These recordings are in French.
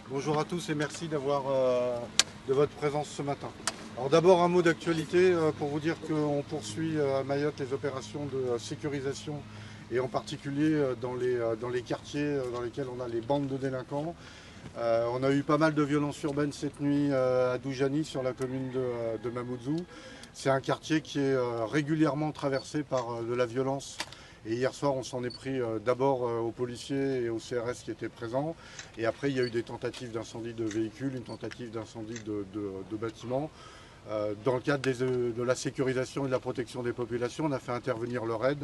Bonjour à tous et merci de votre présence ce matin. Alors d'abord un mot d'actualité pour vous dire qu'on poursuit à Mayotte les opérations de sécurisation et en particulier dans les quartiers dans lesquels on a les bandes de délinquants. On a eu pas mal de violences urbaines cette nuit à Doujani sur la commune de Mamoudzou. C'est un quartier qui est régulièrement traversé par de la violence. Et hier soir, on s'en est pris d'abord aux policiers et aux CRS qui étaient présents. Et après, il y a eu des tentatives d'incendie de véhicules, une tentative d'incendie de bâtiments. Dans le cadre de la sécurisation et de la protection des populations, on a fait intervenir le RAID.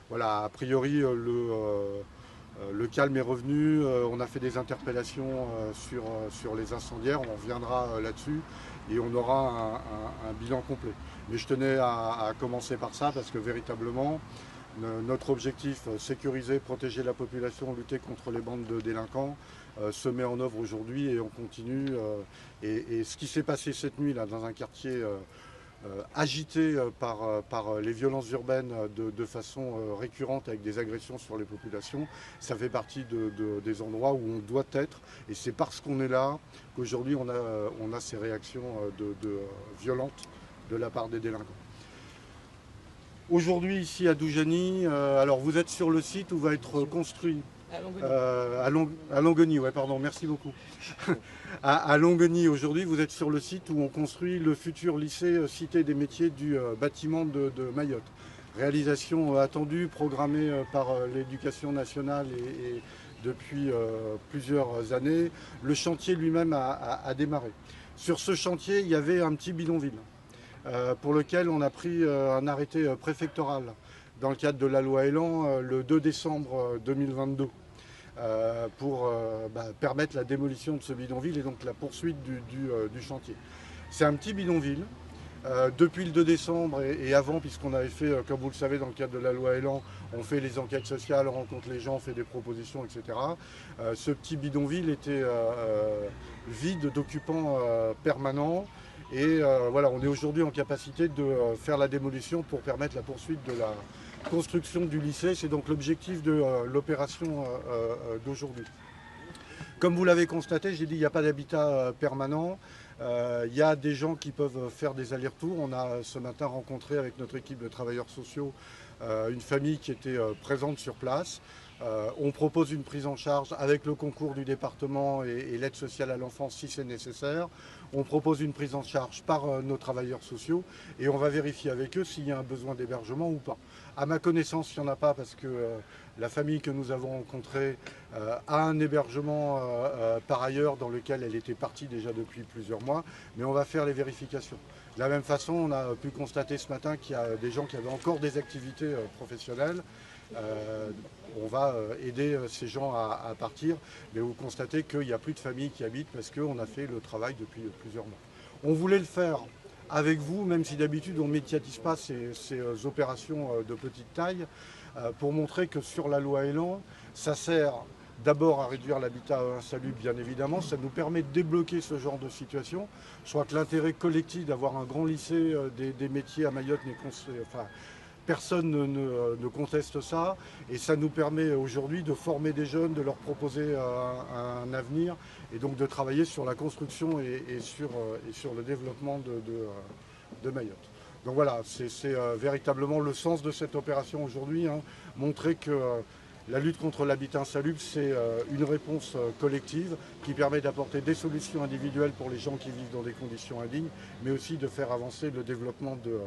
Voilà, a priori, le calme est revenu. On a fait des interpellations sur les incendiaires. On reviendra là-dessus et on aura un bilan complet. Mais je tenais à commencer par ça parce que véritablement, notre objectif, sécuriser, protéger la population, lutter contre les bandes de délinquants, se met en œuvre aujourd'hui et on continue. Et ce qui s'est passé cette nuit là, dans un quartier agité par les violences urbaines de façon récurrente avec des agressions sur les populations, ça fait partie des endroits où on doit être. Et c'est parce qu'on est là qu'aujourd'hui on a ces réactions violentes de la part des délinquants. Aujourd'hui, ici à Doujani, alors vous êtes sur le site où va être construit. À Longoni, ouais, pardon, merci beaucoup. À Longoni, aujourd'hui, vous êtes sur le site où on construit le futur lycée Cité des métiers du bâtiment de Mayotte. Réalisation attendue, programmée par l'éducation nationale et depuis plusieurs années. Le chantier lui-même a démarré. Sur ce chantier, il y avait un petit bidonville pour lequel on a pris un arrêté préfectoral dans le cadre de la loi Elan le 2 décembre 2022 pour permettre la démolition de ce bidonville et donc la poursuite du chantier. C'est un petit bidonville. Depuis le 2 décembre et avant, puisqu'on avait fait, comme vous le savez, dans le cadre de la loi Elan, on fait les enquêtes sociales, on rencontre les gens, on fait des propositions, etc. Ce petit bidonville était vide d'occupants permanents. Et voilà, on est aujourd'hui en capacité de faire la démolition pour permettre la poursuite de la construction du lycée. C'est donc l'objectif de l'opération d'aujourd'hui. Comme vous l'avez constaté, j'ai dit il n'y a pas d'habitat permanent. Il y a des gens qui peuvent faire des allers-retours. On a ce matin rencontré avec notre équipe de travailleurs sociaux une famille qui était présente sur place. On propose une prise en charge avec le concours du département et l'aide sociale à l'enfance si c'est nécessaire. On propose une prise en charge par nos travailleurs sociaux et on va vérifier avec eux s'il y a un besoin d'hébergement ou pas. À ma connaissance, il n'y en a pas parce que la famille que nous avons rencontrée a un hébergement par ailleurs dans lequel elle était partie déjà depuis plusieurs mois, mais on va faire les vérifications. De la même façon, on a pu constater ce matin qu'il y a des gens qui avaient encore des activités professionnelles. On va aider ces gens à partir, mais vous constatez qu'il n'y a plus de familles qui habitent parce qu'on a fait le travail depuis plusieurs mois. On voulait le faire avec vous, même si d'habitude on ne médiatise pas ces opérations de petite taille, pour montrer que sur la loi Elan, ça sert d'abord à réduire l'habitat insalubre, bien évidemment. Ça nous permet de débloquer ce genre de situation. Je crois que l'intérêt collectif d'avoir un grand lycée des métiers à Mayotte n'est personne ne conteste ça et ça nous permet aujourd'hui de former des jeunes, de leur proposer un avenir et donc de travailler sur la construction et sur le développement de Mayotte. Donc voilà, c'est véritablement le sens de cette opération aujourd'hui, hein, montrer que la lutte contre l'habitat insalubre, c'est une réponse collective qui permet d'apporter des solutions individuelles pour les gens qui vivent dans des conditions indignes, mais aussi de faire avancer le développement de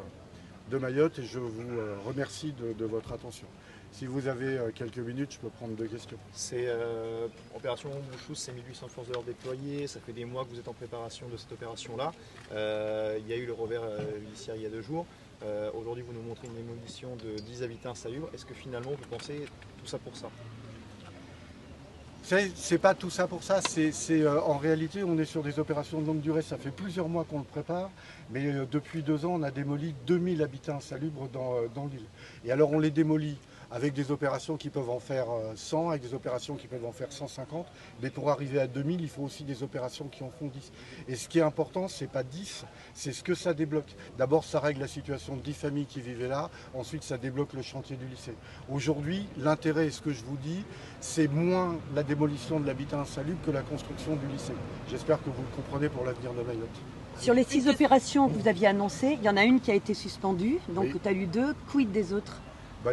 Mayotte et je vous remercie de votre attention. Si vous avez quelques minutes, je peux prendre deux questions. C'est opération Bouchous, c'est 1800 forces de l'ordre déployées, ça fait des mois que vous êtes en préparation de cette opération-là. Il y a eu le revers judiciaire il y a 2 jours. Aujourd'hui, vous nous montrez une démolition de 10 habitats insalubres. Est-ce que finalement, vous pensez tout ça pour ça? C'est pas tout ça pour ça, en réalité on est sur des opérations de longue durée, ça fait plusieurs mois qu'on le prépare, mais depuis 2 ans on a démoli 2000 habitats insalubres dans l'île. Et alors on les démolit avec des opérations qui peuvent en faire 100, avec des opérations qui peuvent en faire 150. Mais pour arriver à 2000, il faut aussi des opérations qui en font 10. Et ce qui est important, c'est pas 10, c'est ce que ça débloque. D'abord, ça règle la situation de 10 familles qui vivaient là. Ensuite, ça débloque le chantier du lycée. Aujourd'hui, l'intérêt, ce que je vous dis, c'est moins la démolition de l'habitat insalubre que la construction du lycée. J'espère que vous le comprenez pour l'avenir de Mayotte. Sur les 6 opérations que vous aviez annoncées, il y en a une qui a été suspendue, donc Oui. tu as eu 2, quid des autres?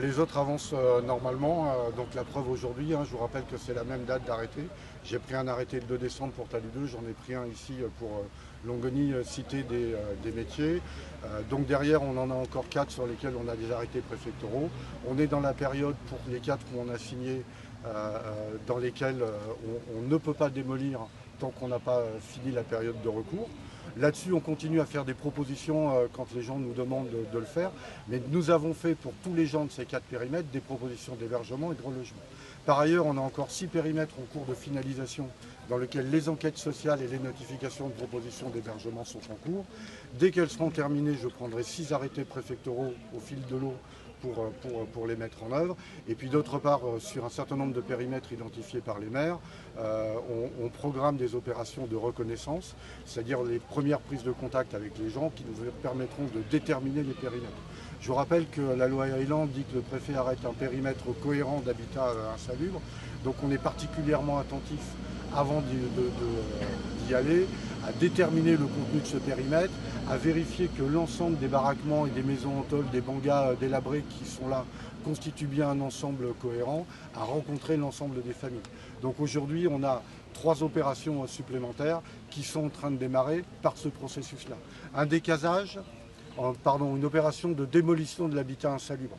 Les autres avancent normalement, donc la preuve aujourd'hui, je vous rappelle que c'est la même date d'arrêté. J'ai pris un arrêté le 2 décembre pour Talus 2, j'en ai pris un ici pour Longoni, cité des métiers. Donc derrière, on en a encore 4 sur lesquels on a des arrêtés préfectoraux. On est dans la période pour les 4 où on a signé, dans lesquels on ne peut pas démolir tant qu'on n'a pas fini la période de recours. Là-dessus, on continue à faire des propositions quand les gens nous demandent de le faire. Mais nous avons fait pour tous les gens de ces 4 périmètres des propositions d'hébergement et de relogement. Par ailleurs, on a encore 6 périmètres en cours de finalisation dans lesquels les enquêtes sociales et les notifications de propositions d'hébergement sont en cours. Dès qu'elles seront terminées, je prendrai 6 arrêtés préfectoraux au fil de l'eau pour les mettre en œuvre. Et puis d'autre part, sur un certain nombre de périmètres identifiés par les maires, on programme des opérations de reconnaissance, c'est-à-dire les premières prises de contact avec les gens qui nous permettront de déterminer les périmètres. Je vous rappelle que la loi Elan dit que le préfet arrête un périmètre cohérent d'habitat insalubre, donc on est particulièrement attentif avant d'y aller, à déterminer le contenu de ce périmètre, à vérifier que l'ensemble des baraquements et des maisons en tôle, des bangas délabrés qui sont là, constituent bien un ensemble cohérent, à rencontrer l'ensemble des familles. Donc aujourd'hui, on a 3 opérations supplémentaires qui sont en train de démarrer par ce processus-là. Un décasage, une opération de démolition de l'habitat insalubre.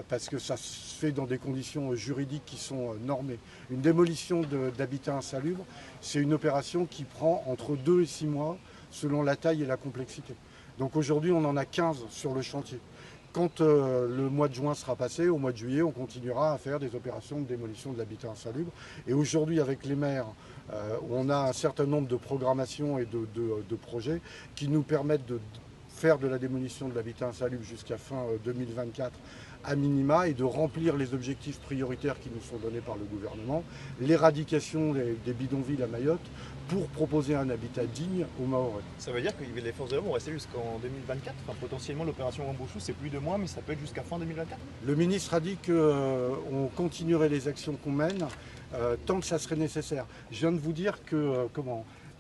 Parce que ça se fait dans des conditions juridiques qui sont normées. Une démolition d'habitat insalubre, c'est une opération qui prend entre 2 et 6 mois selon la taille et la complexité. Donc aujourd'hui, on en a 15 sur le chantier. Quand le mois de juin sera passé, au mois de juillet, on continuera à faire des opérations de démolition de l'habitat insalubre. Et aujourd'hui, avec les maires, on a un certain nombre de programmations et de projets qui nous permettent de faire de la démolition de l'habitat insalubre jusqu'à fin 2024 à minima et de remplir les objectifs prioritaires qui nous sont donnés par le gouvernement, l'éradication des bidonvilles à Mayotte pour proposer un habitat digne aux Mahorais. Ça veut dire que les forces de l'ordre vont rester jusqu'en 2024 ? Potentiellement l'opération Wambouchou c'est plus de mois mais ça peut être jusqu'à fin 2024 ? Le ministre a dit qu'on continuerait les actions qu'on mène tant que ça serait nécessaire. Je viens de vous dire que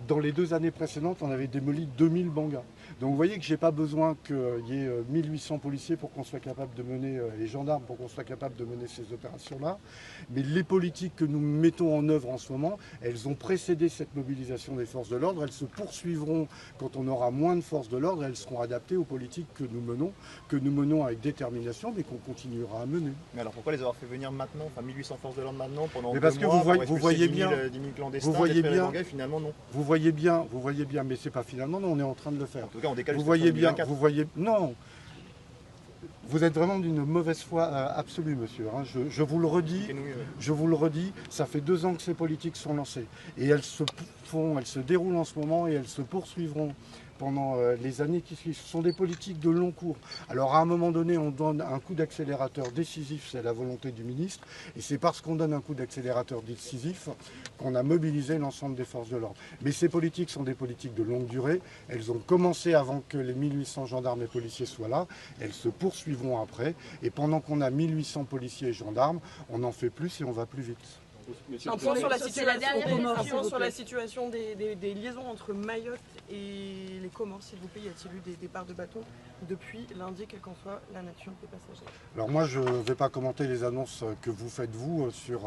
dans les 2 années précédentes, on avait démoli 2000 bangas. Donc vous voyez que je n'ai pas besoin qu'il y ait 1800 policiers pour qu'on soit capable de mener, les gendarmes pour qu'on soit capable de mener ces opérations-là. Mais les politiques que nous mettons en œuvre en ce moment, elles ont précédé cette mobilisation des forces de l'ordre. Elles se poursuivront quand on aura moins de forces de l'ordre. Elles seront adaptées aux politiques que nous menons avec détermination, mais qu'on continuera à mener. Mais alors pourquoi les avoir fait venir maintenant, 1800 forces de l'ordre maintenant, pendant 2 parce que mois, vous voyez bien, 10 000 clandestins, vous voyez bien, bangas, finalement non. Vous voyez bien, mais c'est pas finalement, non, on est en train de le faire. En tout cas, on décale vous voyez bien, 2024. Non. Vous êtes vraiment d'une mauvaise foi absolue, monsieur. Je vous le redis, ça fait 2 ans que ces politiques sont lancées. Et elles se déroulent en ce moment et elles se poursuivront pendant les années qui suivent. Ce sont des politiques de long cours. Alors à un moment donné, on donne un coup d'accélérateur décisif, c'est la volonté du ministre. Et c'est parce qu'on donne un coup d'accélérateur décisif qu'on a mobilisé l'ensemble des forces de l'ordre. Mais ces politiques sont des politiques de longue durée. Elles ont commencé avant que les 1800 gendarmes et policiers soient là. Elles se poursuivront après. Et pendant qu'on a 1800 policiers et gendarmes, on en fait plus et on va plus vite. Un point sur la situation des liaisons entre Mayotte et les Comores, s'il vous plaît. Y a-t-il eu des départs de bateaux depuis lundi, quelle qu'en soit la nature des passagers? Alors moi, je ne vais pas commenter les annonces que vous faites, vous, sur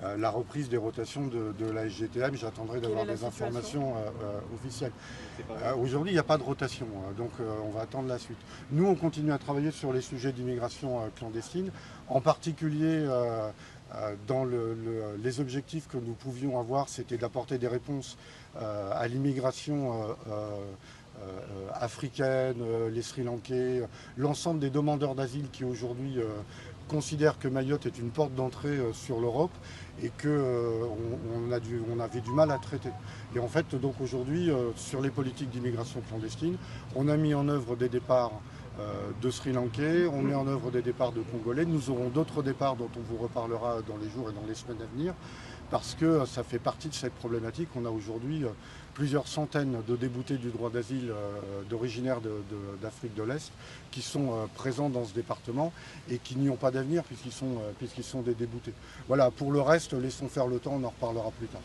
la reprise des rotations de la SGTM. J'attendrai d'avoir des informations officielles. Aujourd'hui, il n'y a pas de rotation, donc on va attendre la suite. Nous, on continue à travailler sur les sujets d'immigration clandestine, en particulier dans les objectifs que nous pouvions avoir, c'était d'apporter des réponses à l'immigration africaine, les Sri Lankais, l'ensemble des demandeurs d'asile qui aujourd'hui considèrent que Mayotte est une porte d'entrée sur l'Europe et qu'on avait du mal à traiter. Et en fait, donc aujourd'hui, sur les politiques d'immigration clandestine, on a mis en œuvre des départs de Sri Lankais, on met en œuvre des départs de Congolais. Nous aurons d'autres départs dont on vous reparlera dans les jours et dans les semaines à venir, parce que ça fait partie de cette problématique. On a aujourd'hui plusieurs centaines de déboutés du droit d'asile d'originaires d'Afrique de l'Est qui sont présents dans ce département et qui n'y ont pas d'avenir puisqu'ils sont des déboutés. Voilà, pour le reste, laissons faire le temps, on en reparlera plus tard.